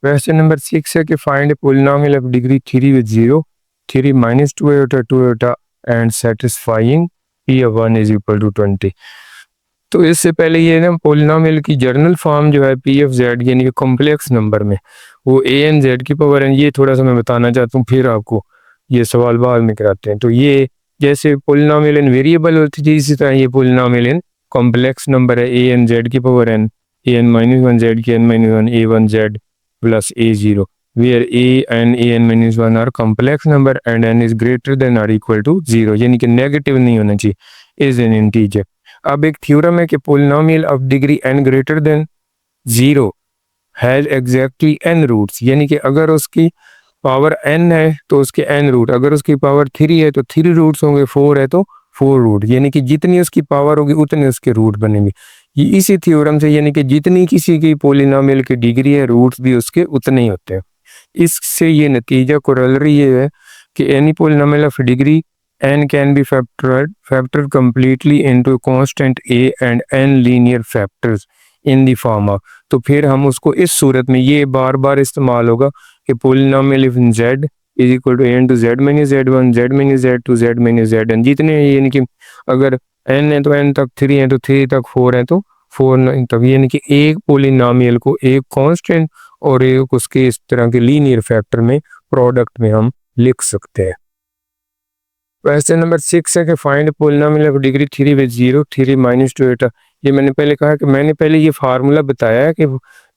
Question number 6 है कि find polynomial of degree 3 with 0, 3 minus 2 iota 2 iota and satisfying p of 1 is equal to 20। तो इससे पहले ये ना पोलिनोमियल की जर्नल फॉर्म जो है पी ऑफ जेड यानी कि कॉम्प्लेक्स नंबर में वो ए एन जेड की पावर एन, ये थोड़ा सा मैं बताना चाहता हूँ, फिर आपको ये सवाल बाद में कराते हैं। तो ये जैसे पोलिनोमियल इन वेरिएबल होती थी, इसी तरह ये पोलिनोमियल इन कॉम्प्लेक्स नंबर है ए एन जेड की power n, a n minus one z की n minus one a one z plus a0 where a and an minus 1 are complex number and n is greater than or equal to 0, यानी कि negative नहीं होना चाहिए, is an integer। अब एक theorem है कि polynomial of degree n greater than 0 has exactly n roots, यानी कि अगर उसकी पावर n है तो उसके n रूट, अगर उसकी पावर 3 है तो 3 रूट्स होंगे, 4 है तो 4 रूट, यानी कि जितनी उसकी पावर होगी उतने उसके रूट बनेंगे। ये इसी थ्योरम से यानी कि जितनी किसी की पोलिनोमियल की डिग्री है रूट्स भी उसके उतने ही होते हैं। इससे ये नतीजा कोरोलरी ये है कि any polynomial of degree n can be factored completely into constant a and n linear factors in the form of. तो फिर हम उसको इस सूरत में ये बार बार इस्तेमाल होगा कि polynomial if z is equal to n to z minus z1 z minus z2 z minus zn, जितने यानी कि अगर n है तो n तक, 3 है तो 3 तक, 4 है तो 4 तक, यानी कि एक पोलिनोमियल को एक कांस्टेंट और एक उसके इस तरह के लीनियर फैक्टर में प्रोडक्ट में हम लिख सकते हैं। क्वेश्चन नंबर 6 है कि find polynomial of degree 3 with 0, 3 minus 2 iota. ये मैंने पहले कहा कि मैंने पहले ये फार्मूला बताया है कि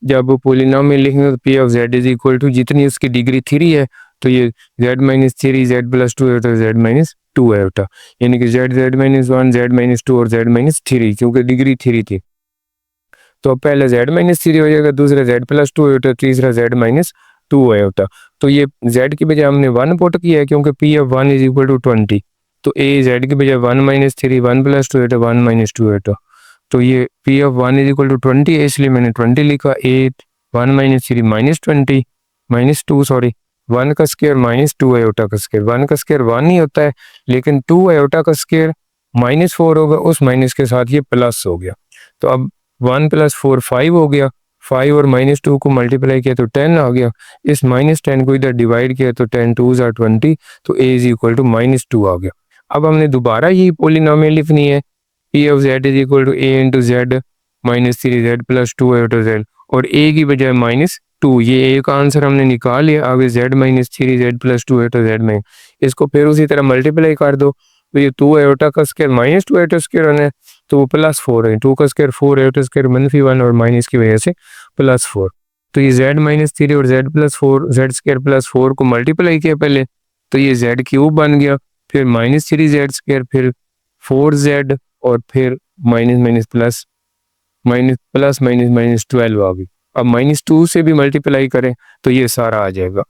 जब पोलिनोमियल लिखेंगे तो p of z is equal to जितनी उसकी डिग्री 3 है तो ये z minus 3 z plus 2 iota z minus 2 iota, यानी कि z z minus 1 z minus 2 और जेड माइनस 3, क्योंकि डिग्री 3 थी। तो अब पहले जेड माइनस 3 हो जाएगा, दूसरा जेड प्लस 2 आयोटा, तीसरा जेड माइनस 2 आयोटा। तो ये जेड की बजाय हमने 1 पुट किया है क्योंकि p of 1 is equal to 20, तो ए जेड की बजाय 1 minus 3 1 plus 2 iota 1 minus 2 iota. तो ये p of 1 is equal to 20 है, इसलिए मैंने 20 लिखा। A 1 minus 3 minus 20 minus 2 sorry 1 का स्क्वायर माइनस 2 आयोटा का स्क्वायर, 1 का स्क्वायर 1 ही होता है लेकिन 2 आयोटा का स्क्वायर माइनस 4 होगा, उस माइनस के साथ ये प्लस हो गया। तो अब 1 प्लस 4 5 हो गया, 5 और माइनस 2 को मल्टीप्लाई किया तो 10 आ गया, इस माइनस 10 को इधर डिवाइड किया तो 10 2 ज़ा 20, तो a is equal to minus 2 आ गया। अब हमने दोबारा यही पोलिनोमियल लिखनी है, p of z is equal to a into z minus 3 z plus 2 iota z, और a की बजाय माइनस 2, ये a का आंसर हमने निकाल लिया। आगे Z minus 3 z plus 2 iota Z में इसको फिर उसी तरह मल्टीप्लाई कर दो, तो ये 2 आयोटा का स्क्वायर माइनस 2 आयोटा स्क्वायर होना है तो वो प्लस 4 है, 2 का स्क्वायर 4 आयोटा स्क्वायर मनफी 1 और माइनस की वजह से प्लस 4। तो ये जेड माइनस 3 और Z plus 4 Z square plus 4 को मल्टीप्लाई किया पहले तो ये जेड क्यूब बन गया, फिर माइनस 3 जेड स्क्वायर, फिर 4 जेड और फिर minus minus plus minus plus minus minus 12 आ गई। अब माइनस 2 से भी मल्टीप्लाई करें तो ये सारा आ जाएगा।